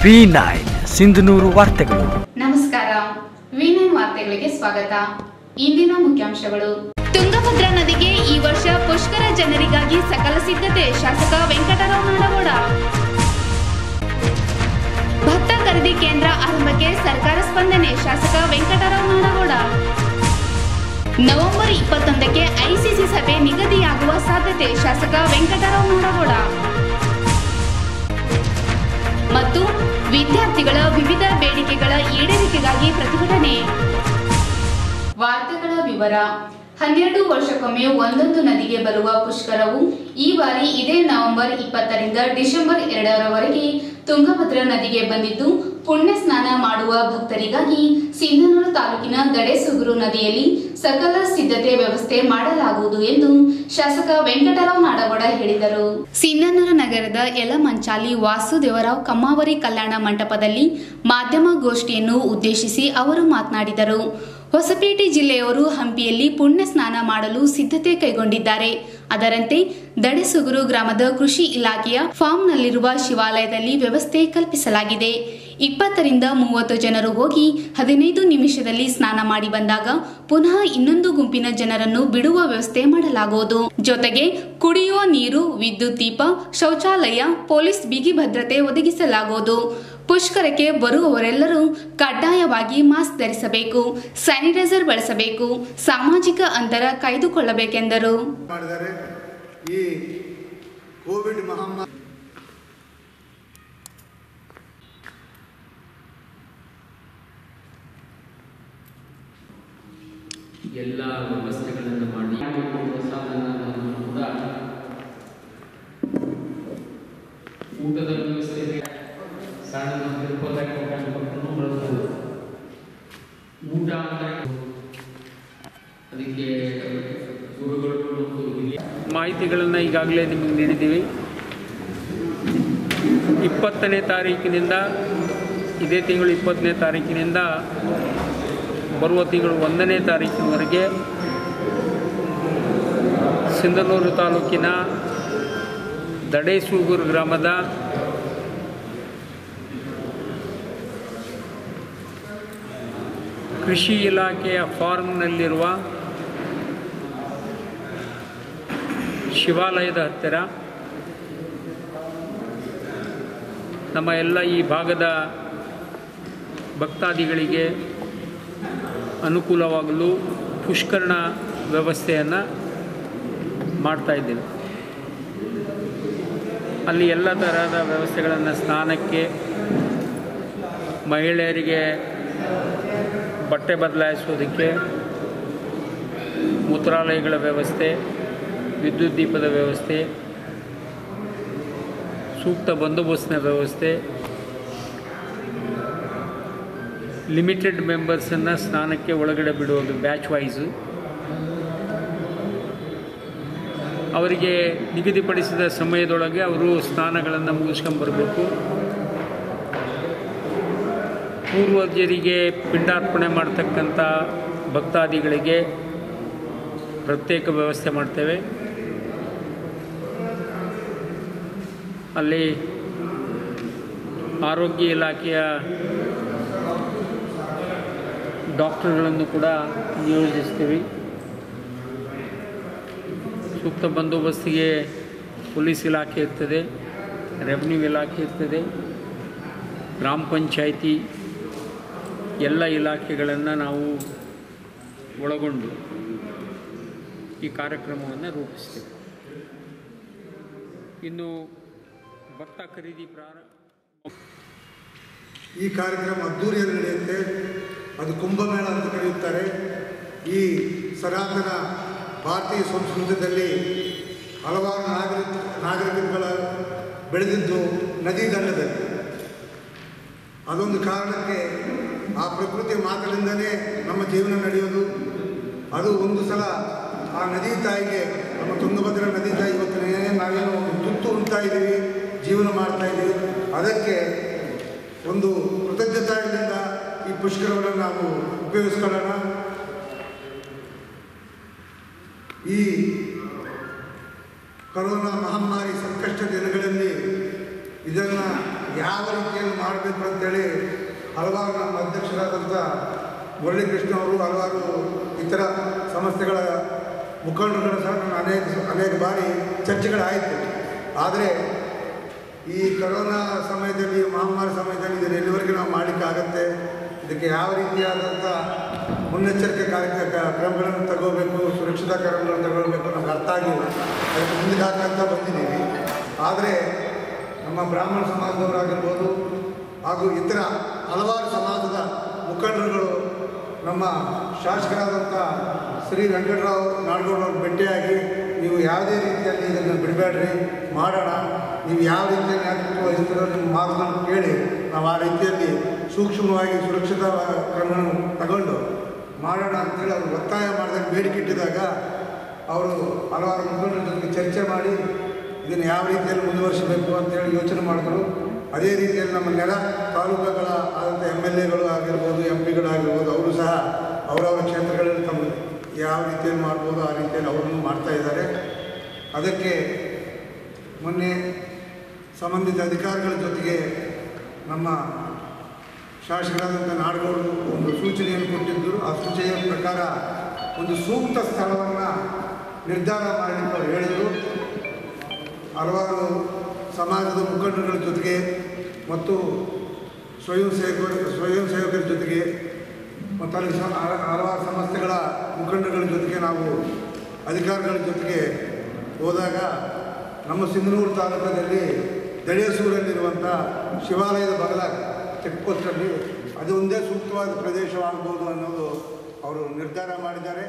V9 Sindhanur ವಾರ್ತೆಗಳು. ನಮಸ್ಕಾರ, V9 ವಾರ್ತೆಗಳಿಗೆ ಸ್ವಾಗತ. ಇಂದಿನ ಮುಖ್ಯಾಂಶಗಳು. ತುಂಗಭದ್ರಾ ನದಿಗೆ ಈ ವರ್ಷ ಪುಷ್ಕರ ಜನರಿಗಾಗಿ ಸಕಲ ಸಿದ್ಧತೆ, ಶಾಸಕ ವೆಂಕಟರಾವ್ ನಾಡಗೌಡ. ಭತ್ತ ಖರೀದಿ ಕೇಂದ್ರ ಆರಂಭಕ್ಕೆ ಸರ್ಕಾರ ಸ್ಪಂದನೆ, ಶಾಸಕ ವೆಂಕಟರಾವ್ ನಾಡಗೌಡ. ನವೆಂಬರ್ 21ಕ್ಕೆ ಐಸಿಸಿ ಸಭೆ ನಿಗದಿಯಾಗುವ ಸಾಧ್ಯತೆ, ಶಾಸಕ ವೆಂಕಟರಾವ್ ನಾಡಗೌಡ. ಮತ್ತು ವಿದ್ಯಾರ್ಥಿಗಳ ವಿವಿಧ ಬೇಡಿಕೆಗಳ ಈಡೇರಿಕೆಗಾಗಿ ಪ್ರತಿಭಟನೆ. ವಾರ್ತೆಗಳ ವಿವರ. 12 ವರ್ಷಕ್ಕೊಮ್ಮೆ ಒಂದೊಂದು ನದಿಗೆ ಬರುವ ಪುಷ್ಕರವು ಈ ಬಾರಿ ಇದೇ ನವೆಂಬರ್ 20ರಿಂದ ಡಿಸೆಂಬರ್ 2ರವರೆಗೆ ತುಂಗಭದ್ರಾ ನದಿಗೆ ಬಂದಿದ್ದು, ಪುಣ್ಯ ಸ್ನಾನ ಮಾಡುವ ಭಕ್ತರಿಗಾಗಿ ಸಿಂಧನೂರು ತಾಲೂಕಿನ ದಡೇಸುಗುರು ನದಿಯಲ್ಲಿ ಸಕಲ ಸಿದ್ಧತೆ ವ್ಯವಸ್ಥೆ ಮಾಡಲಾಗುವುದು ಎಂದು ಶಾಸಕ ವೆಂಕಟರಾವ್ ನಾಡಗೌಡ ಹೇಳಿದರು. ಸಿಂಧನೂರು ನಗರದ ಯಲಮಂಚಾಲಿ ವಾಸುದೇವರಾವ್ ಕಮ್ಮಾವರಿ ಕಲ್ಯಾಣ ಮಂಟಪದಲ್ಲಿ ಮಾಧ್ಯಮ ಗೋಷ್ಠಿಯನ್ನು ಉದ್ದೇಶಿಸಿ ಅವರು ಮಾತನಾಡಿದರು. ಹೊಸಪೇಟೆ ಜಿಲ್ಲೆಯವರು ಹಂಪಿಯಲ್ಲಿ ಪುಣ್ಯ ಸ್ನಾನ ಮಾಡಲು ಸಿದ್ಧತೆ ಕೈಗೊಂಡಿದ್ದಾರೆ. ಅದರಂತೆ ದಡೇಸುಗುರು ಗ್ರಾಮದ ಕೃಷಿ ಇಲಾಖೆಯ ಫಾರ್ಮ್ನಲ್ಲಿರುವ ಶಿವಾಲಯದಲ್ಲಿ ವ್ಯವಸ್ಥೆ ಕಲ್ಪಿಸಲಾಗಿದೆ. 20ರಿಂದ 30 ಜನರು ಹೋಗಿ 15 ನಿಮಿಷದಲ್ಲಿ ಸ್ನಾನ ಮಾಡಿ ಬಂದಾಗ ಪುನಃ ಇನ್ನೊಂದು ಗುಂಪಿನ ಜನರನ್ನು ಬಿಡುವ ವ್ಯವಸ್ಥೆ ಮಾಡಲಾಗುವುದು. ಜೊತೆಗೆ ಕುಡಿಯುವ ನೀರು, ವಿದ್ಯುತ್ ದೀಪ, ಶೌಚಾಲಯ, ಪೊಲೀಸ್ ಬಿಗಿ ಭದ್ರತೆ ಒದಗಿಸಲಾಗುವುದು. ಪುಷ್ಕರಕ್ಕೆ ಬರುವವರೆಲ್ಲರೂ ಕಡ್ಡಾಯವಾಗಿ ಮಾಸ್ಕ್ ಧರಿಸಬೇಕು, ಸ್ಯಾನಿಟೈಸರ್ ಬಳಸಬೇಕು, ಸಾಮಾಜಿಕ ಅಂತರ ಕಾಯ್ದುಕೊಳ್ಳಬೇಕೆಂದರು. ಈ ಕೋವಿಡ್ ಮಹಾಮಾರಿ ಎಲ್ಲ ವ್ಯವಸ್ಥೆಗಳನ್ನು ಮಾಡಿ ಸಾಧನಗಳನ್ನು ಕೂಡ ಊಟದ ವ್ಯವಸ್ಥೆ ಸಣ್ಣ ಊಟ ಅದಕ್ಕೆ ಗುರುಗಳು ಮಾಹಿತಿಗಳನ್ನು ಈಗಾಗಲೇ ನಿಮಗೆ ನೀಡಿದ್ದೀವಿ. 20ನೇ ತಾರೀಕಿನಿಂದ ಇದೇ ತಿಂಗಳು 20ನೇ ತಾರೀಕಿನಿಂದ ಬರುವ ತಿಂಗಳು 1ನೇ ತಾರೀಕಿನವರೆಗೆ ಸಿಂಧನೂರು ತಾಲೂಕಿನ ದಡೇಸುಗುರು ಗ್ರಾಮದ ಕೃಷಿ ಇಲಾಖೆಯ ಫಾರ್ಮ್ನಲ್ಲಿರುವ ಶಿವಾಲಯದ ಹತ್ತಿರ ನಮ್ಮ ಎಲ್ಲ ಈ ಭಾಗದ ಭಕ್ತಾದಿಗಳಿಗೆ ಅನುಕೂಲವಾಗಲು ಪುಷ್ಕರಣ ವ್ಯವಸ್ಥೆಯನ್ನು ಮಾಡ್ತಾಯಿದ್ದೇವೆ. ಅಲ್ಲಿ ಎಲ್ಲ ತರಹದ ವ್ಯವಸ್ಥೆಗಳನ್ನು, ಸ್ನಾನಕ್ಕೆ, ಮಹಿಳೆಯರಿಗೆ ಬಟ್ಟೆ ಬದಲಾಯಿಸೋದಕ್ಕೆ, ಮೂತ್ರಾಲಯಗಳ ವ್ಯವಸ್ಥೆ, ವಿದ್ಯುತ್ ದೀಪದ ವ್ಯವಸ್ಥೆ, ಸೂಕ್ತ ಬಂದೋಬಸ್ತಿನ ವ್ಯವಸ್ಥೆ, ಲಿಮಿಟೆಡ್ ಮೆಂಬರ್ಸನ್ನು ಸ್ನಾನಕ್ಕೆ ಒಳಗಡೆ ಬಿಡೋದು ಬ್ಯಾಚ್ ವೈಸು, ಅವರಿಗೆ ನಿಗದಿಪಡಿಸಿದ ಸಮಯದೊಳಗೆ ಅವರು ಸ್ನಾನಗಳನ್ನು ಮುಗಿಸ್ಕೊಂಬರಬೇಕು. ಪೂರ್ವಜರಿಗೆ ಪಿಂಡಾರ್ಪಣೆ ಮಾಡ್ತಕ್ಕಂಥ ಭಕ್ತಾದಿಗಳಿಗೆ ಪ್ರತ್ಯೇಕ ವ್ಯವಸ್ಥೆ ಮಾಡ್ತೇವೆ. ಅಲ್ಲಿ ಆರೋಗ್ಯ ಇಲಾಖೆಯ ಡಾಕ್ಟರ್ಗಳನ್ನು ಕೂಡ ನಿಯೋಜಿಸ್ತೀವಿ. ಸೂಕ್ತ ಬಂದೋಬಸ್ತಿಗೆ ಪೊಲೀಸ್ ಇಲಾಖೆ ಇರ್ತದೆ, ರೆವಿನ್ಯೂ ಇಲಾಖೆ ಇರ್ತದೆ, ಗ್ರಾಮ ಪಂಚಾಯಿತಿ ಎಲ್ಲ ಇಲಾಖೆಗಳನ್ನು ನಾವು ಒಳಗೊಂಡು ಈ ಕಾರ್ಯಕ್ರಮವನ್ನು ರೂಪಿಸ್ತೇವೆ. ಇನ್ನು ಭತ್ತ ಖರೀದಿ ಈ ಕಾರ್ಯಕ್ರಮ ಅದ್ದೂರಿಯಲ್ಲಿ ನಡೆಯುತ್ತೆ. ಅದು ಕುಂಭಮೇಳ ಅಂತ ಕರೆಯುತ್ತಾರೆ. ಈ ಸನಾತನ ಭಾರತೀಯ ಸಂಸ್ಕೃತದಲ್ಲಿ ಹಲವಾರು ನಾಗರಿಕಗಳ ಬೆಳೆದಿದ್ದು ನದಿ ದಂಡದಲ್ಲಿ. ಅದೊಂದು ಕಾರಣಕ್ಕೆ ಆ ಪ್ರಕೃತಿಯ ಮಾತಿನಿಂದಲೇ ನಮ್ಮ ಜೀವನ ನಡೆಯೋದು. ಅದು ಒಂದು ಸಲ ಆ ನದಿ ತಾಯಿಗೆ, ನಮ್ಮ ತುಂಗಭದ್ರಾ ನದಿ ತಾಯಿ ಇವತ್ತು ನಾವೇನೋ ತುತ್ತು ಉಣ್ತಾ ಇದ್ದೀವಿ, ಜೀವನ ಮಾಡ್ತಾ ಇದ್ದೀವಿ. ಅದಕ್ಕೆ ಒಂದು ಕೃತಜ್ಞತೆಯಿಂದ ಈ ಪುಷ್ಕರವನ್ನು ನಾವು ಉಪಯೋಗಿಸ್ಕೊಳ್ಳೋಣ. ಈ ಕರೋನಾ ಮಹಾಮಾರಿ ಸಂಕಷ್ಟ ದಿನಗಳಲ್ಲಿ ಇದನ್ನು ಯಾವ ರೀತಿಯಲ್ಲಿ ಮಾಡಬೇಕು ಅಂತೇಳಿ ಹಲವಾರು ನಮ್ಮ ಅಧ್ಯಕ್ಷರಾದಂಥ ಮುರಳೀಕೃಷ್ಣ ಅವರು ಹಲವಾರು ಇತರ ಸಂಸ್ಥೆಗಳ ಮುಖಂಡರುಗಳು ಸಹ ಅನೇಕ ಬಾರಿ ಚರ್ಚೆಗಳಾಯಿತು. ಆದರೆ ಈ ಕೊರೋನಾ ಸಮಯದಲ್ಲಿ, ಮಹಾಮಾರಿ ಸಮಯದಲ್ಲಿ ಇದನ್ನು ಎಲ್ಲಿವರೆಗೆ ನಾವು ಮಾಡಲಿಕ್ಕಾಗತ್ತೆ, ಇದಕ್ಕೆ ಯಾವ ರೀತಿಯಾದಂಥ ಮುನ್ನೆಚ್ಚರಿಕೆ ಕ್ರಮಗಳನ್ನು ತಗೋಬೇಕು, ಸುರಕ್ಷತಾ ಕ್ರಮಗಳನ್ನು ತಗೊಳ್ಬೇಕು ನಮ್ಗೆ ಅರ್ಥ ಆಗಿಲ್ಲ. ಅದಕ್ಕೆ ಮುಂದೆ ಹಾಕಂತ ಬಂದಿದ್ದೀವಿ. ಆದರೆ ನಮ್ಮ ಬ್ರಾಹ್ಮಣ ಸಮಾಜದವರಾಗಿರ್ಬೋದು ಹಾಗೂ ಇತರ ಹಲವಾರು ಸಮಾಜದ ಮುಖಂಡರುಗಳು ನಮ್ಮ ಶಾಸಕರಾದಂಥ ಶ್ರೀ ವೆಂಕಟರಾವ್ ನಾಡಗೌಡರವ್ರು ಭೇಟಿಯಾಗಿ ನೀವು ಯಾವುದೇ ರೀತಿಯಲ್ಲಿ ಇದನ್ನು ಬಿಡಬೇಡ್ರಿ, ಮಾಡೋಣ, ನೀವು ಯಾವ ರೀತಿಯಲ್ಲಿ ನೇತೃತ್ವ ವಹಿಸ್ತೀರೋ ನಿಮ್ಮ ಮಾತುಗಳನ್ನು ಕೇಳಿ ನಾವು ಆ ರೀತಿಯಲ್ಲಿ ಸೂಕ್ಷ್ಮವಾಗಿ ಸುರಕ್ಷತಾ ಕ್ರಮಗಳನ್ನು ತಗೊಂಡು ಮಾಡೋಣ ಅಂತೇಳಿ ಅವರು ಒತ್ತಾಯ ಮಾಡಿದಾಗ, ಬೇಡಿಕೆ ಇಟ್ಟಿದಾಗ ಅವರು ಹಲವಾರು ಮುಖಂಡರ ಜೊತೆಗೆ ಚರ್ಚೆ ಮಾಡಿ ಇದನ್ನು ಯಾವ ರೀತಿಯಲ್ಲಿ ಮುಂದುವರಿಸಬೇಕು ಅಂತೇಳಿ ಯೋಚನೆ ಮಾಡಿದ್ರು. ಅದೇ ರೀತಿಯಲ್ಲಿ ನಮ್ಮ ನೆಲ ತಾಲೂಕುಗಳ ಆದಂಥ MLAಗಳು ಆಗಿರ್ಬೋದು, MP ಗಳಾಗಿರ್ಬೋದು, ಅವರು ಸಹ ಅವರವರ ಕ್ಷೇತ್ರಗಳಲ್ಲಿ ತಮ್ಮ ಯಾವ ರೀತಿಯಲ್ಲಿ ಮಾಡ್ಬೋದು ಆ ರೀತಿಯಲ್ಲಿ ಅವರನ್ನು ಮಾಡ್ತಾಯಿದ್ದಾರೆ. ಅದಕ್ಕೆ ಮೊನ್ನೆ ಸಂಬಂಧಿತ ಅಧಿಕಾರಿಗಳ ಜೊತೆಗೆ ನಮ್ಮ ಶಾಸಕರಾದಂಥ ನಾಡಗೌಡರು ಒಂದು ಸೂಚನೆಯನ್ನು ಕೊಟ್ಟಿದ್ದರು. ಆ ಸೂಚನೆಯ ಪ್ರಕಾರ ಒಂದು ಸೂಕ್ತ ಸ್ಥಳವನ್ನು ನಿರ್ಧಾರ ಮಾಡಲಿಕ್ಕೆ ಅವರು ಹೇಳಿದರು. ಹಲವಾರು ಸಮಾಜದ ಮುಖಂಡರುಗಳ ಜೊತೆಗೆ ಮತ್ತು ಸ್ವಯಂ ಸೇವಕರ ಜೊತೆಗೆ ಮತ್ತು ಅಲ್ಲಿ ಹಲವಾರು ಸಂಸ್ಥೆಗಳ ಮುಖಂಡರುಗಳ ಜೊತೆಗೆ ನಾವು ಅಧಿಕಾರಿಗಳ ಜೊತೆಗೆ ಹೋದಾಗ ನಮ್ಮ ಸಿಂಧನೂರು ತಾಲೂಕದಲ್ಲಿ ದಳೇಸೂರಲ್ಲಿರುವಂಥ ಶಿವಾಲಯದ ಬಗಲ ಚೆಕ್ಪೋಸ್ಟಲ್ಲಿ ಅದು ಒಂದೇ ಸೂಕ್ತವಾದ ಪ್ರದೇಶವಾಗಬಹುದು ಅನ್ನೋದು ಅವರು ನಿರ್ಧಾರ ಮಾಡಿದ್ದಾರೆ.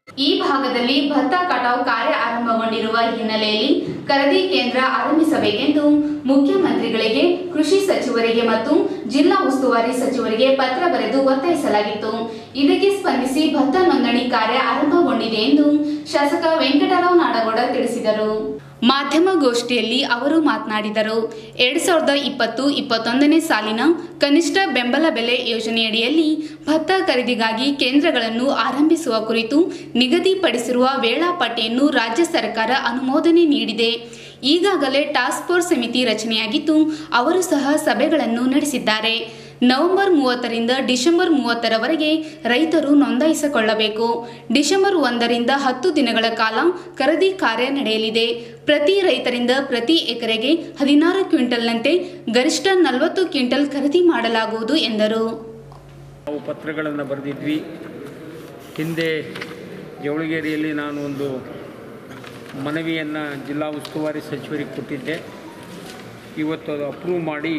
ಈ ಭಾಗದಲ್ಲಿ ಭತ್ತ ಕಟಾವು ಕಾರ್ಯ ಆರಂಭಗೊಂಡಿರುವ ಹಿನ್ನೆಲೆಯಲ್ಲಿ ಖರೀದಿ ಕೇಂದ್ರ ಆರಂಭಿಸಬೇಕೆಂದು ಮುಖ್ಯಮಂತ್ರಿಗಳಿಗೆ, ಕೃಷಿ ಸಚಿವರಿಗೆ ಮತ್ತು ಜಿಲ್ಲಾ ಉಸ್ತುವಾರಿ ಸಚಿವರಿಗೆ ಪತ್ರ ಬರೆದು ಒತ್ತಾಯಿಸಲಾಗಿತ್ತು. ಇದಕ್ಕೆ ಸ್ಪಂದಿಸಿ ಭತ್ತ ನೋಂದಣಿ ಕಾರ್ಯ ಆರಂಭಗೊಂಡಿದೆ ಎಂದು ಶಾಸಕ ವೆಂಕಟರಾವ್ ನಾಡಗೌಡ ತಿಳಿಸಿದರು. ಮಾಧ್ಯಮಗೋಷ್ಠಿಯಲ್ಲಿ ಅವರು ಮಾತನಾಡಿದರು. 2020-21ನೇ ಸಾಲಿನ ಕನಿಷ್ಠ ಬೆಂಬಲ ಬೆಲೆ ಯೋಜನೆಯಡಿಯಲ್ಲಿ ಭತ್ತ ಖರೀದಿಗಾಗಿ ಕೇಂದ್ರಗಳನ್ನು ಆರಂಭಿಸುವ ಕುರಿತು ನಿಗದಿಪಡಿಸಿರುವ ವೇಳಾಪಟ್ಟಿಯನ್ನು ರಾಜ್ಯ ಸರ್ಕಾರ ಅನುಮೋದನೆ ನೀಡಿದೆ. ಈಗಾಗಲೇ ಟಾಸ್ಕ್ ಫೋರ್ಸ್ ಸಮಿತಿ ರಚನೆಯಾಗಿದ್ದು ಅವರು ಸಹ ಸಭೆಗಳನ್ನು ನಡೆಸಿದ್ದಾರೆ. ನವೆಂಬರ್ 30ರಿಂದ ಡಿಸೆಂಬರ್ 30ರವರೆಗೆ ರೈತರು ನೋಂದಾಯಿಸಿಕೊಳ್ಳಬೇಕು. ಡಿಸೆಂಬರ್ 1ರಿಂದ 10 ದಿನಗಳ ಕಾಲ ಖರೀದಿ ಕಾರ್ಯ ನಡೆಯಲಿದೆ. ಪ್ರತಿ ರೈತರಿಂದ ಪ್ರತಿ ಎಕರೆಗೆ 16 ಕ್ವಿಂಟಲ್ನಂತೆ ಗರಿಷ್ಠ 40 ಕ್ವಿಂಟಲ್ ಖರೀದಿ ಮಾಡಲಾಗುವುದು ಎಂದರು. ನಾವು ಪತ್ರಗಳನ್ನು ಬರೆದಿದ್ವಿ. ಹಿಂದೆ ಜವಳಗೇರಿಯಲ್ಲಿ ನಾನು ಒಂದು ಮನವಿಯನ್ನು ಜಿಲ್ಲಾ ಉಸ್ತುವಾರಿ ಸಚಿವರಿಗೆ ಕೊಟ್ಟಿದ್ದೆ. ಇವತ್ತು ಅದು ಅಪ್ರೂವ್ ಮಾಡಿ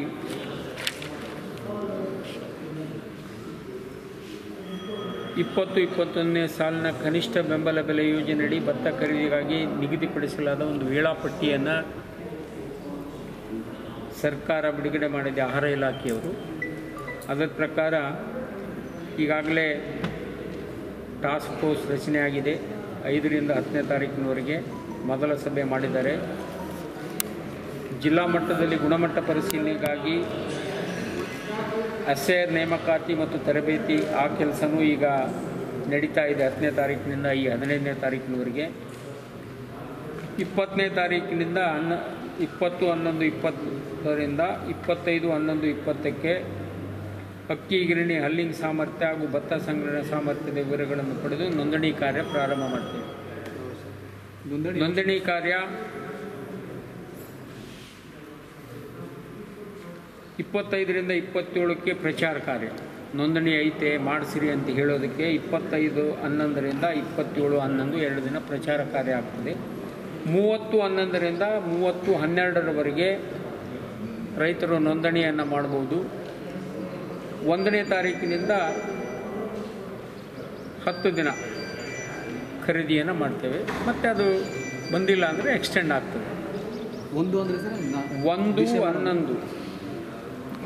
2021ನೇ ಸಾಲಿನ ಕನಿಷ್ಠ ಬೆಂಬಲ ಬೆಲೆ ಯೋಜನೆಯಡಿ ಭತ್ತ ಖರೀದಿಗಾಗಿ ನಿಗದಿಪಡಿಸಲಾದ ಒಂದು ವೇಳಾಪಟ್ಟಿಯನ್ನು ಸರ್ಕಾರ ಬಿಡುಗಡೆ ಮಾಡಿದೆ, ಆಹಾರ ಇಲಾಖೆಯವರು. ಅದರ ಪ್ರಕಾರ ಈಗಾಗಲೇ ಟಾಸ್ಕ್ ಫೋರ್ಸ್ ರಚನೆಯಾಗಿದೆ. 5ರಿಂದ 10ನೇ ತಾರೀಕಿನವರೆಗೆ ಮೊದಲ ಸಭೆ ಮಾಡಿದ್ದಾರೆ. ಜಿಲ್ಲಾ ಮಟ್ಟದಲ್ಲಿ ಗುಣಮಟ್ಟ ಪರಿಶೀಲನೆಗಾಗಿ ಅಸೇರ್ ನೇಮಕಾತಿ ಮತ್ತು ತರಬೇತಿ ಆ ಕೆಲಸವೂ ಈಗ ನಡೀತಾ ಇದೆ. 10ನೇ ತಾರೀಕಿನಿಂದ ಈ 15ನೇ ತಾರೀಕಿನವರೆಗೆ. 20ನೇ ತಾರೀಕಿನಿಂದ 20/11/20ರಿಂದ 25/11/20ಕ್ಕೆ ಅಕ್ಕಿ ಗಿರಣಿ ಹಲ್ಲಿಂಗ್ ಸಾಮರ್ಥ್ಯ ಹಾಗೂ ಭತ್ತ ಸಂಗ್ರಹಣೆ ಸಾಮರ್ಥ್ಯದ ವಿವರಗಳನ್ನು ಪಡೆದು ನೋಂದಣಿ ಕಾರ್ಯ ಪ್ರಾರಂಭ ಮಾಡ್ತೇವೆ. ನೋಂದಣಿ ಕಾರ್ಯ 25ರಿಂದ 27ಕ್ಕೆ ಪ್ರಚಾರ ಕಾರ್ಯ. ನೋಂದಣಿ ಐತೆ ಮಾಡಿಸಿರಿ ಅಂತ ಹೇಳೋದಕ್ಕೆ 25/11ರಿಂದ 27/11 2 ದಿನ ಪ್ರಚಾರ ಕಾರ್ಯ ಆಗ್ತದೆ. 30/11ರಿಂದ 30/12ರವರೆಗೆ ರೈತರು ನೋಂದಣಿಯನ್ನು ಮಾಡ್ಬೋದು. 1ನೇ ತಾರೀಕಿನಿಂದ 10 ದಿನ ಖರೀದಿಯನ್ನು ಮಾಡ್ತೇವೆ. ಮತ್ತು ಅದು ಬಂದಿಲ್ಲ ಅಂದರೆ ಎಕ್ಸ್ಟೆಂಡ್ ಆಗ್ತದೆ.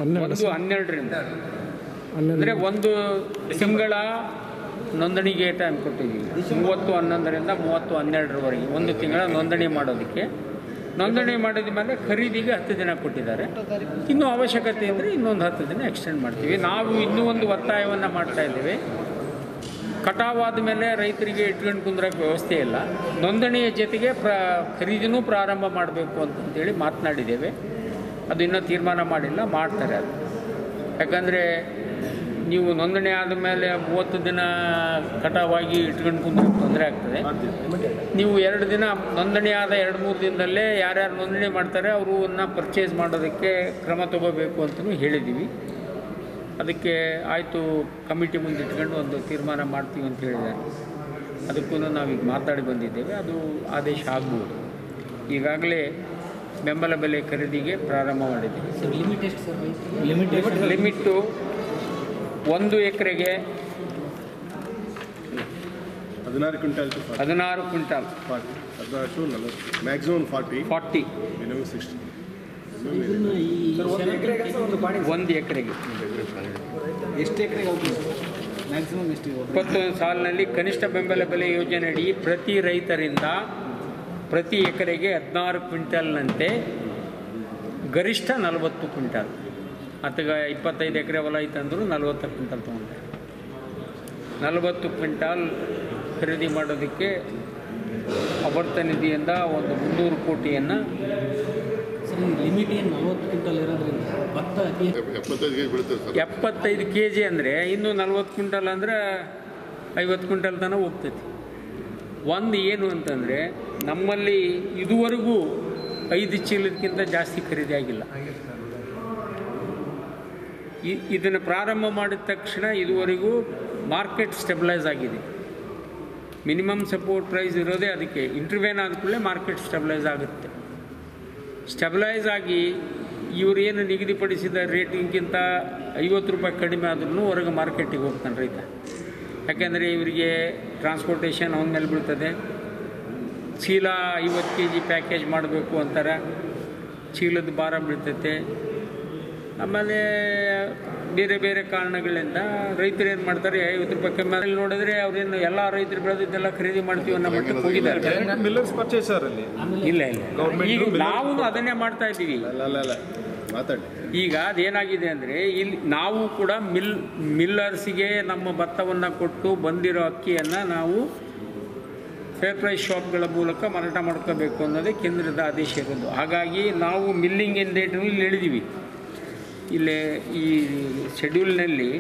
1/11ರಿಂದ ಅಂದರೆ 1 ತಿಂಗಳ ನೋಂದಣಿಗೆ ಟೈಮ್ ಕೊಟ್ಟಿದ್ದೀವಿ. 30/11ರಿಂದ 30/12ರವರೆಗೆ 1 ತಿಂಗಳ ನೋಂದಣಿ ಮಾಡೋದಕ್ಕೆ. ನೋಂದಣಿ ಮಾಡಿದ ಮೇಲೆ ಖರೀದಿಗೆ 10 ದಿನ ಕೊಟ್ಟಿದ್ದಾರೆ. ಇನ್ನೂ ಅವಶ್ಯಕತೆ ಇದ್ದರೆ ಇನ್ನೊಂದು 10 ದಿನ ಎಕ್ಸ್ಟೆಂಡ್ ಮಾಡ್ತೀವಿ. ನಾವು ಇನ್ನೂ ಒಂದು ಒತ್ತಾಯವನ್ನು ಮಾಡ್ತಾ ಇದ್ದೇವೆ. ಕಟಾವಾದ ಮೇಲೆ ರೈತರಿಗೆ ಇಟ್ಕೊಂಡು ಕುಂದ್ರಕ್ಕೆ ವ್ಯವಸ್ಥೆ ಇಲ್ಲ. ನೋಂದಣಿಯ ಜೊತೆಗೆ ಖರೀದಿನೂ ಪ್ರಾರಂಭ ಮಾಡಬೇಕು ಅಂತಂತೇಳಿ ಮಾತನಾಡಿದ್ದೇವೆ. ಅದು ಇನ್ನೂ ತೀರ್ಮಾನ ಮಾಡಿಲ್ಲ, ಮಾಡ್ತಾರೆ ಅದು. ಯಾಕಂದರೆ ನೀವು ನೋಂದಣಿ ಆದಮೇಲೆ 30 ದಿನ ಕಟಾವಾಗಿ ಇಟ್ಕೊಂಡು ಕುಂದ್ರಕ್ಕೆ ತೊಂದರೆ ಆಗ್ತದೆ. ನೀವು 2 ದಿನ ನೋಂದಣಿ ಆದ 2-3 ದಿನದಲ್ಲೇ ಯಾರ್ಯಾರು ನೋಂದಣಿ ಮಾಡ್ತಾರೆ ಅವರನ್ನ ಪರ್ಚೇಸ್ ಮಾಡೋದಕ್ಕೆ ಕ್ರಮ ತಗೋಬೇಕು ಅಂತಲೂ ಹೇಳಿದ್ದೀವಿ. ಅದಕ್ಕೆ ಆಯಿತು, ಕಮಿಟಿ ಮುಂದೆ ಇಟ್ಕೊಂಡು ಒಂದು ತೀರ್ಮಾನ ಮಾಡ್ತೀವಿ ಅಂತ ಹೇಳಿದ್ದಾರೆ. ಅದಕ್ಕೂ ನಾವೀಗ ಮಾತಾಡಿ ಬಂದಿದ್ದೇವೆ. ಅದು ಆದೇಶ ಆಗ್ಬೋದು. ಈಗಾಗಲೇ ಬೆಂಬಲ ಬೆಲೆ ಖರೀದಿಗೆ ಪ್ರಾರಂಭ ಮಾಡಿದ್ದೀವಿ. ಲಿಮಿಟ್ಟು 1 ಎಕರೆಗೆ 16 ಕ್ವಿಂಟಾಲ್ 16 ಕ್ವಿಂಟಾಲ್ 14 ಮ್ಯಾಕ್ಸಿಮಮ್ 40 ಮಿನಿಮಮ್ 60. 1 ಎಕರೆಗೆ ಎಷ್ಟು ಎಕರೆಗೆ ಮ್ಯಾಕ್ಸಿಮಮ್ ಎಷ್ಟು? 21 ಸಾಲಿನಲ್ಲಿ ಕನಿಷ್ಠ ಬೆಂಬಲ ಬೆಲೆ ಯೋಜನೆಯಡಿ ಪ್ರತಿ ರೈತರಿಂದ ಪ್ರತಿ ಎಕರೆಗೆ 16 ಕ್ವಿಂಟಾಲ್ನಂತೆ ಗರಿಷ್ಠ 40 ಕ್ವಿಂಟಾಲ್. ಅಥವಾ 25 ಎಕರೆ ಹೊಲ ಐತಂದ್ರೂ 40 ಕ್ವಿಂಟಾಲ್ ತೊಗೊಂಡ್ರೆ 40 ಕ್ವಿಂಟಾಲ್ ಖರೀದಿ ಮಾಡೋದಕ್ಕೆ ಆವರ್ತ ನಿಧಿಯಿಂದ ಒಂದು 300 ಕೋಟಿಯನ್ನು ಲಿಮಿಟ್ ಏನು 40 ಕ್ವಿಂಟಲ್ ಇರೋದ್ರಿಂದ ಭತ್ತ 75 kg ಅಂದರೆ ಇನ್ನು 40 ಕ್ವಿಂಟಲ್ ಅಂದರೆ 50 ಕ್ವಿಂಟಲ್ ತನಕ ಹೋಗ್ತೈತಿ. ಒಂದು ಏನು ಅಂತಂದರೆ ನಮ್ಮಲ್ಲಿ ಇದುವರೆಗೂ 5 ಚೀಲಕ್ಕಿಂತ ಜಾಸ್ತಿ ಖರೀದಿ ಆಗಿಲ್ಲ. ಇದನ್ನು ಪ್ರಾರಂಭ ಮಾಡಿದ ತಕ್ಷಣ ಇದುವರೆಗೂ ಮಾರ್ಕೆಟ್ ಸ್ಟೆಬಿಲೈಸ್ ಆಗಿದೆ. ಮಿನಿಮಮ್ ಸಪೋರ್ಟ್ ಪ್ರೈಸ್ ಇರೋದೇ ಅದಕ್ಕೆ. ಇಂಟರ್ವೇನ್ ಆದ ಕೂಡಲೇ ಮಾರ್ಕೆಟ್ ಸ್ಟೆಬಿಲೈಸ್ ಆಗುತ್ತೆ. ಸ್ಟೆಬಿಲೈಸ್ ಆಗಿ ಇವರೇನು ನಿಗದಿಪಡಿಸಿದ ರೇಟಿಂಗ್ಗಿಂತ 50 ರೂಪಾಯಿ ಕಡಿಮೆ ಆದ್ರೂ ಹೊರಗೆ ಮಾರ್ಕೆಟಿಗೆ ಹೋಗ್ತಾನೆ ರೈತ. ಯಾಕೆಂದರೆ ಇವರಿಗೆ ಟ್ರಾನ್ಸ್ಪೋರ್ಟೇಷನ್ ಅವನ ಮೇಲೆ ಬೀಳ್ತದೆ. ಚೀಲ 50 kg ಪ್ಯಾಕೇಜ್ ಮಾಡಬೇಕು ಅಂತಾರೆ, ಚೀಲದ ಭಾರ ಬೀಳ್ತೈತೆ. ಆಮೇಲೆ ಬೇರೆ ಬೇರೆ ಕಾರಣಗಳಿಂದ ರೈತರು ಏನು ಮಾಡ್ತಾರೆ, 50 ರೂಪಾಯಿ ಕಮ್ಮಿ ಅಲ್ಲಿ ನೋಡಿದ್ರೆ ಅವ್ರೇನು ಎಲ್ಲ ರೈತರು ಬೆಳೆದಿದ್ದೆಲ್ಲ ಖರೀದಿ ಮಾಡ್ತೀವಿ ಅನ್ನೋ ಮಟ್ಟಕ್ಕೆ ಹೋಗಿದ್ದಾರೆ. ಇಲ್ಲ ಈಗ ನಾವು ಅದನ್ನೇ ಮಾಡ್ತಾ ಇದ್ದೀವಿ. ಈಗ ಅದೇನಾಗಿದೆ ಅಂದರೆ ಇಲ್ಲಿ ನಾವು ಕೂಡ ಮಿಲ್ಲರ್ಸಿಗೆ ನಮ್ಮ ಭತ್ತವನ್ನು ಕೊಟ್ಟು ಬಂದಿರೋ ಅಕ್ಕಿಯನ್ನು ನಾವು ಫೇರ್ ಪ್ರೈಸ್ ಶಾಪ್ಗಳ ಮೂಲಕ ಮಾರಾಟ ಮಾಡ್ಕೋಬೇಕು ಅನ್ನೋದೇ ಕೇಂದ್ರದ ಆದೇಶ ಇರೋದು. ಹಾಗಾಗಿ ನಾವು ಮಿಲ್ಲಿಂಗ್ ಇನ್ ರೇಟ್ನಲ್ಲಿ ಹೇಳಿದ್ದೀವಿ. ಇಲ್ಲೇ ಈ ಶೆಡ್ಯೂಲ್ನಲ್ಲಿ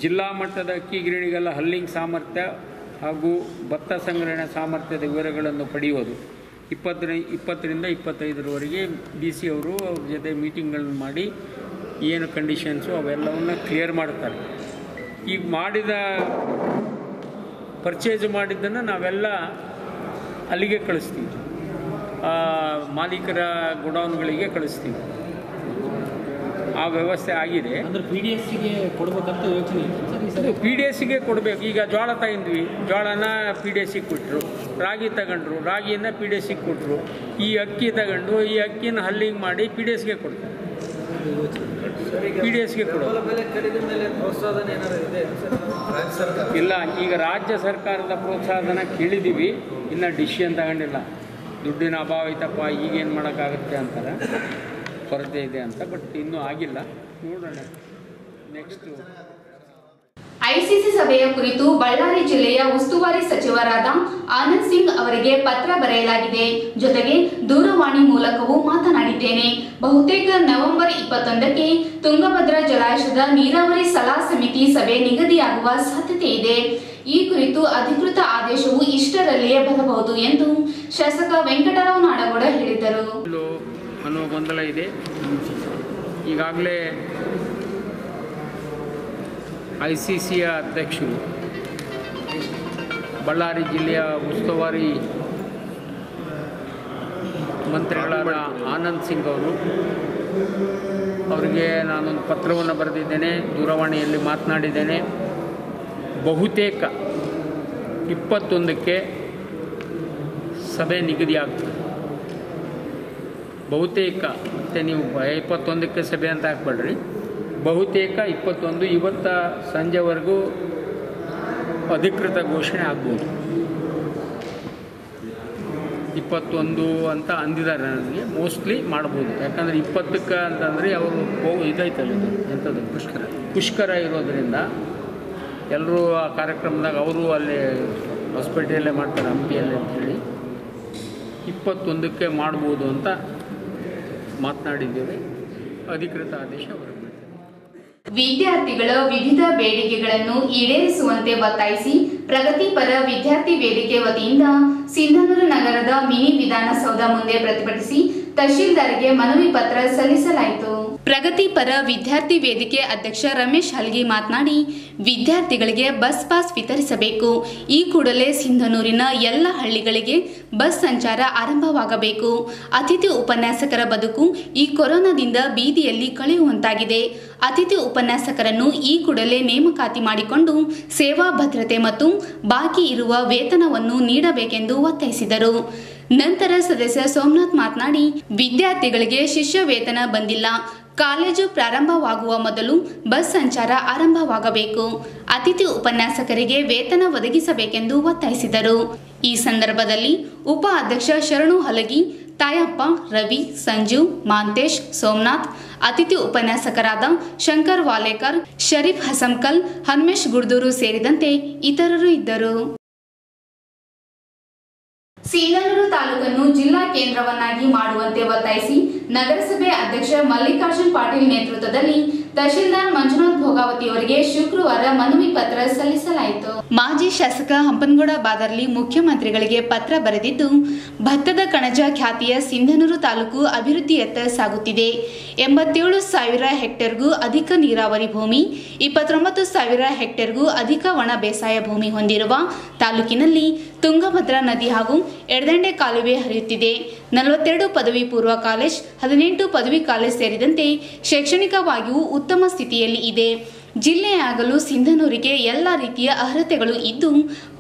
ಜಿಲ್ಲಾ ಮಟ್ಟದ ಅಕ್ಕಿ ಗಿರಣಿಗಳ ಹಲ್ಲಿಂಗ್ ಸಾಮರ್ಥ್ಯ ಹಾಗೂ ಭತ್ತ ಸಂಗ್ರಹಣೆ ಸಾಮರ್ಥ್ಯದ ವಿವರಗಳನ್ನು ಪಡೆಯುವುದು 20ರಿಂದ 25ರವರೆಗೆ DC ಅವರು ಅವ್ರ ಜೊತೆ ಮೀಟಿಂಗ್ಗಳನ್ನು ಮಾಡಿ ಏನು ಕಂಡೀಷನ್ಸು ಅವೆಲ್ಲವನ್ನು ಕ್ಲಿಯರ್ ಮಾಡ್ತಾರೆ. ಈಗ ಮಾಡಿದ ಪರ್ಚೇಸ್ ಮಾಡಿದ್ದನ್ನು ನಾವೆಲ್ಲ ಅಲ್ಲಿಗೆ ಕಳಿಸ್ತೀವಿ, ಮಾಲೀಕರ ಗೋಡೌನ್ಗಳಿಗೆ ಕಳಿಸ್ತೀವಿ. ಆ ವ್ಯವಸ್ಥೆ ಆಗಿದೆ. ಅಂದರೆ PDSಗೆ ಕೊಡಬೇಕಂತ ಯೋಚನೆ ಇದೆ. PDSಗೆ ಕೊಡಬೇಕು. ಈಗ ಜೋಳ ತಗೊಂಡ್ವಿ, ಜೋಳನ PDSಗೆ ಕೊಟ್ಟರು. ರಾಗಿ ತಗೊಂಡ್ರು, ರಾಗಿಯನ್ನು PDSಗೆ ಕೊಟ್ಟರು. ಈ ಅಕ್ಕಿ ತಗೊಂಡು ಈ ಅಕ್ಕಿನ ಹಲ್ಲಿಂಗ್ ಮಾಡಿ PDSಗೆ ಕೊಡ್ತಾರೆ. PDSಗೆ ಕೊಡೋದು ಇಲ್ಲ. ಈಗ ರಾಜ್ಯ ಸರ್ಕಾರದ ಪ್ರೋತ್ಸಾಹಧನ ಕೇಳಿದ್ದೀವಿ, ಇನ್ನು ಡಿಸಿಷನ್ ತಗೊಂಡಿಲ್ಲ. ದುಡ್ಡಿನ ಅಭಾವ ಐತಪ್ಪ, ಈಗೇನು ಮಾಡೋಕ್ಕಾಗುತ್ತೆ ಅಂತಾರೆ, ಕೊರತೆ ಇದೆ ಅಂತ. ಬಟ್ ಇನ್ನೂ ಆಗಿಲ್ಲ, ನೋಡೋಣ ನೆಕ್ಸ್ಟು. ಐಸಿಸಿ ಸಭೆಯ ಕುರಿತು ಬಳ್ಳಾರಿ ಜಿಲ್ಲೆಯ ಉಸ್ತುವಾರಿ ಸಚಿವರಾದ ಆನಂದ್ ಸಿಂಗ್ ಅವರಿಗೆ ಪತ್ರ ಬರೆಯಲಾಗಿದೆ. ಜೊತೆಗೆ ದೂರವಾಣಿ ಮೂಲಕವೂ ಮಾತನಾಡಿದ್ದೇನೆ. ಬಹುತೇಕ ನವೆಂಬರ್ 21ಕ್ಕೆ ತುಂಗಭದ್ರಾ ಜಲಾಶಯದ ನೀರಾವರಿ ಸಲಹಾ ಸಮಿತಿ ಸಭೆ ನಿಗದಿಯಾಗುವ ಸಾಧ್ಯತೆ ಇದೆ. ಈ ಕುರಿತು ಅಧಿಕೃತ ಆದೇಶವು ಇಷ್ಟರಲ್ಲಿಯೇ ಬರಬಹುದು ಎಂದು ಶಾಸಕ ವೆಂಕಟರಾವ್ ನಾಡಗೌಡ ಹೇಳಿದರು. ಅನ್ನೋ ಗೊಂದಲ ಇದೆ. ಈಗಾಗಲೇ ICCಯ ಅಧ್ಯಕ್ಷರು, ಬಳ್ಳಾರಿ ಜಿಲ್ಲೆಯ ಉಸ್ತುವಾರಿ ಮಂತ್ರಿಗಳಾದ ಆನಂದ್ ಸಿಂಗ್ ಅವರಿಗೆ ನಾನೊಂದು ಪತ್ರವನ್ನು ಬರೆದಿದ್ದೇನೆ, ದೂರವಾಣಿಯಲ್ಲಿ ಮಾತನಾಡಿದ್ದೇನೆ. ಬಹುತೇಕ 21ಕ್ಕೆ ಸಭೆ ನಿಗದಿಯಾಗ್ತದೆ. ಬಹುತೇಕ ಮತ್ತು ನೀವು 21ಕ್ಕೆ ಸಭೆ ಅಂತ ಹಾಕ್ಬೇಡ್ರಿ, ಬಹುತೇಕ 21 ಇವತ್ತ ಸಂಜೆವರೆಗೂ ಅಧಿಕೃತ ಘೋಷಣೆ ಆಗ್ಬೋದು. 21 ಅಂತ ಅಂದಿದ್ದಾರೆ. ನನಗೆ ಮೋಸ್ಟ್ಲಿ ಮಾಡ್ಬೋದು, ಯಾಕಂದರೆ 20ಕ್ಕೆ ಅಂತಂದರೆ ಅವರು ಇದೈತಲ್ಲ, ಇದು ಎಂಥದ್ದು ಪುಷ್ಕರ ಇರೋದರಿಂದ ಎಲ್ಲರೂ ಆ ಕಾರ್ಯಕ್ರಮದಾಗ ಅವರು ಅಲ್ಲಿ ಹೊಸಪೇಟೆಯಲ್ಲೇ ಮಾಡ್ತಾರೆ, ಹಂಪಿಯಲ್ಲೇ ಅಂತೇಳಿ 21ಕ್ಕೆ ಮಾಡ್ಬೋದು ಅಂತ ಮಾತನಾಡಿದ್ದೇವೆ. ಅಧಿಕೃತ ಆದೇಶ ಹೊರಬಿಟ್ಟಿದೆ. ವಿದ್ಯಾರ್ಥಿಗಳ ವಿವಿಧ ಬೇಡಿಕೆಗಳನ್ನು ಈಡೇರಿಸುವಂತೆ ಒತ್ತಾಯಿಸಿ ಪ್ರಗತಿಪರ ವಿದ್ಯಾರ್ಥಿ ವೇದಿಕೆ ವತಿಯಿಂದ ಸಿಂಧನೂರು ನಗರದ ಮಿನಿ ವಿಧಾನಸೌಧ ಮುಂದೆ ಪ್ರತಿಭಟಿಸಿ ತಹಶೀಲ್ದಾರ್ಗೆ ಮನವಿ ಪತ್ರ ಸಲ್ಲಿಸಲಾಯಿತು. ಪ್ರಗತಿಪರ ವಿದ್ಯಾರ್ಥಿ ವೇದಿಕೆ ಅಧ್ಯಕ್ಷ ರಮೇಶ್ ಹಲ್ಗಿ ಮಾತನಾಡಿ, ವಿದ್ಯಾರ್ಥಿಗಳಿಗೆ ಬಸ್ ಪಾಸ್ ವಿತರಿಸಬೇಕು. ಈ ಕೂಡಲೇ ಸಿಂಧನೂರಿನ ಎಲ್ಲ ಹಳ್ಳಿಗಳಿಗೆ ಬಸ್ ಸಂಚಾರ ಆರಂಭವಾಗಬೇಕು. ಅತಿಥಿ ಉಪನ್ಯಾಸಕರ ಬದುಕು ಈ ಕೊರೋನಾದಿಂದ ಬೀದಿಯಲ್ಲಿ ಕಳೆಯುವಂತಾಗಿದೆ. ಅತಿಥಿ ಉಪನ್ಯಾಸಕರನ್ನು ಈ ಕೂಡಲೇ ನೇಮಕಾತಿ ಮಾಡಿಕೊಂಡು ಸೇವಾ ಭದ್ರತೆ ಮತ್ತು ಬಾಕಿ ಇರುವ ವೇತನವನ್ನು ನೀಡಬೇಕೆಂದು ಒತ್ತಾಯಿಸಿದರು. ನಂತರ ಸದಸ್ಯ ಸೋಮನಾಥ್ ಮಾತನಾಡಿ, ವಿದ್ಯಾರ್ಥಿಗಳಿಗೆ ಶಿಷ್ಯ ವೇತನ ಬಂದಿಲ್ಲ. ಕಾಲೇಜು ಪ್ರಾರಂಭವಾಗುವ ಮೊದಲು ಬಸ್ ಸಂಚಾರ ಆರಂಭವಾಗಬೇಕು. ಅತಿಥಿ ಉಪನ್ಯಾಸಕರಿಗೆ ವೇತನ ಒದಗಿಸಬೇಕೆಂದು ಒತ್ತಾಯಿಸಿದರು. ಈ ಸಂದರ್ಭದಲ್ಲಿ ಉಪ ಅಧ್ಯಕ್ಷ ಶರಣು ಹಲಗಿ, ತಾಯಪ್ಪ, ರವಿ, ಸಂಜು, ಮಾಂತೇಶ್, ಸೋಮನಾಥ್, ಅತಿಥಿ ಉಪನ್ಯಾಸಕರಾದ ಶಂಕರ್ ವಾಲೇಕರ್, ಶರೀಫ್ ಹಸಂಕಲ್, ಹನುಮೇಶ್ ಗುಡ್ದೂರು ಸೇರಿದಂತೆ ಇತರರು ಇದ್ದರು. ಸಿಂಧನೂರು ತಾಲೂಕನ್ನು ಜಿಲ್ಲಾ ಕೇಂದ್ರವನ್ನಾಗಿ ಮಾಡುವಂತೆ ಒತ್ತಾಯಿಸಿ ನಗರಸಭೆ ಅಧ್ಯಕ್ಷ ಮಲ್ಲಿಕಾರ್ಜುನ್ ಪಾಟೀಲ್ ನೇತೃತ್ವದಲ್ಲಿ ತಹಶೀಲ್ದಾರ್ ಮಂಜುನಾಥ್ ಭೋಗಾವತಿ ಅವರಿಗೆ ಶುಕ್ರವಾರ ಮನವಿ ಪತ್ರ ಸಲ್ಲಿಸಲಾಯಿತು. ಮಾಜಿ ಶಾಸಕ ಹಂಪನಗೌಡ ಬಾದರ್ಲಿ ಮುಖ್ಯಮಂತ್ರಿಗಳಿಗೆ ಪತ್ರ ಬರೆದಿದ್ದು, ಭತ್ತದ ಕಣಜ ಖ್ಯಾತಿಯ ಸಿಂಧನೂರು ತಾಲೂಕು ಅಭಿವೃದ್ಧಿಯತ್ತ ಸಾಗುತ್ತಿದೆ. 87,000 ಹೆಕ್ಟೇರ್ಗೂ ಅಧಿಕ ನೀರಾವರಿ ಭೂಮಿ, 29,000 ಹೆಕ್ಟೇರ್ಗೂ ಅಧಿಕ ಒಣ ಬೇಸಾಯ ಭೂಮಿ ಹೊಂದಿರುವ ತಾಲೂಕಿನಲ್ಲಿ ತುಂಗಭದ್ರಾ ನದಿ ಹಾಗೂ ಎಡದಂಡೆ ಕಾಲುವೆ ಹರಿಯುತ್ತಿದೆ. 42 ಪದವಿ ಪೂರ್ವ ಕಾಲೇಜ್, 18 ಪದವಿ ಕಾಲೇಜ್ ಸೇರಿದಂತೆ ಶೈಕ್ಷಣಿಕವಾಗಿಯೂ ಉತ್ತಮ ಸ್ಥಿತಿಯಲ್ಲಿ ಇದೆ. ಜಿಲ್ಲೆಯಾಗಲು ಸಿಂಧನೂರಿಗೆ ಎಲ್ಲ ರೀತಿಯ ಅರ್ಹತೆಗಳು ಇದ್ದು,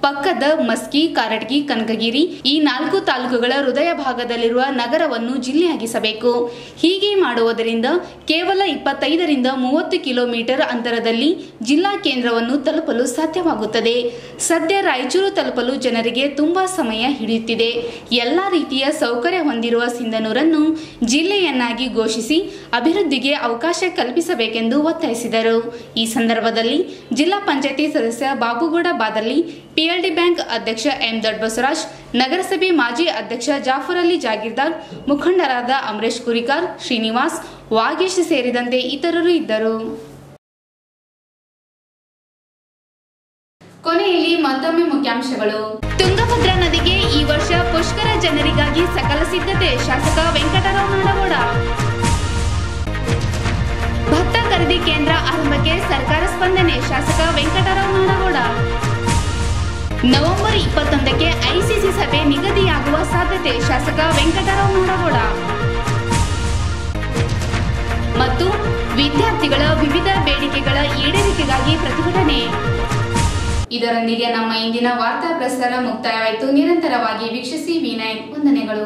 ಪಕ್ಕದ ಮಸ್ಕಿ, ಕಾರಟಗಿ, ಕನಕಗಿರಿ ಈ 4 ತಾಲೂಕುಗಳ ಹೃದಯ ಭಾಗದಲ್ಲಿರುವ ನಗರವನ್ನು ಜಿಲ್ಲೆಯಾಗಿಸಬೇಕು. ಹೀಗೆ ಮಾಡುವುದರಿಂದ ಕೇವಲ 25ರಿಂದ 30 ಕಿಲೋಮೀಟರ್ ಅಂತರದಲ್ಲಿ ಜಿಲ್ಲಾ ಕೇಂದ್ರವನ್ನು ತಲುಪಲು ಸಾಧ್ಯವಾಗುತ್ತದೆ. ಸದ್ಯ ರಾಯಚೂರು ತಲುಪಲು ಜನರಿಗೆ ತುಂಬಾ ಸಮಯ ಹಿಡಿಯುತ್ತಿದೆ. ಎಲ್ಲ ರೀತಿಯ ಸೌಕರ್ಯ ಹೊಂದಿರುವ ಸಿಂಧನೂರನ್ನು ಜಿಲ್ಲೆಯನ್ನಾಗಿ ಘೋಷಿಸಿ ಅಭಿವೃದ್ಧಿಗೆ ಅವಕಾಶ ಕಲ್ಪಿಸಬೇಕೆಂದು ಒತ್ತಾಯಿಸಿದರು. ಈ ಸಂದರ್ಭದಲ್ಲಿ ಜಿಲ್ಲಾ ಪಂಚಾಯತಿ ಸದಸ್ಯ ಬಾಬುಗೌಡ ಬಾದರ್ಲಿ, ಪಿಎಲ್ಡಿ ಬ್ಯಾಂಕ್ ಅಧ್ಯಕ್ಷ ಎಂ ದೊಡ್ಡಬಸವರಾಜ್, ನಗರಸಭೆ ಮಾಜಿ ಅಧ್ಯಕ್ಷ ಜಾಫರ್ ಅಲಿ ಜಾಗೀರ್ದಾರ್, ಮುಖಂಡರಾದ ಅಮರೇಶ್ ಕುರಿಕಾರ್, ಶ್ರೀನಿವಾಸ್, ವಾಗೇಶ್ ಸೇರಿದಂತೆ ಇತರರು ಇದ್ದರು. ಕೊನೆಯಲ್ಲಿ ಮತ್ತೊಮ್ಮೆ ಮುಖ್ಯಾಂಶಗಳು. ತುಂಗಭದ್ರಾ ನದಿಗೆ ಈ ವರ್ಷ ಪುಷ್ಕರ ಜನರಿಗಾಗಿ ಸಕಲ ಸಿದ್ಧತೆ, ಶಾಸಕ ವೆಂಕಟರಾವ್ ನಾಡಗೌಡ. ಭತ್ತ ಖರೀದಿ ಕೇಂದ್ರ ಆರಂಭಕ್ಕೆ ಸರ್ಕಾರ ಸ್ಪಂದನೆ, ಶಾಸಕ ವೆಂಕಟರಾವ್ ನಾಡಗೌಡ. ನವೆಂಬರ್ 21ಕ್ಕೆ ಐಸಿಸಿ ಸಭೆ ನಿಗದಿಯಾಗುವ ಸಾಧ್ಯತೆ, ಶಾಸಕ ವೆಂಕಟರಾವ್ ನಾಡಗೌಡ. ಮತ್ತು ವಿದ್ಯಾರ್ಥಿಗಳ ವಿವಿಧ ಬೇಡಿಕೆಗಳ ಈಡೇರಿಕೆಗಾಗಿ ಪ್ರತಿಭಟನೆ. ಇದರೊಂದಿಗೆ ನಮ್ಮ ಇಂದಿನ ವಾರ್ತಾ ಪ್ರಸಾರ ಮುಕ್ತಾಯವಾಯಿತು. ನಿರಂತರವಾಗಿ ವೀಕ್ಷಿಸಿ. ವಿ9 ವಂದನೆಗಳು.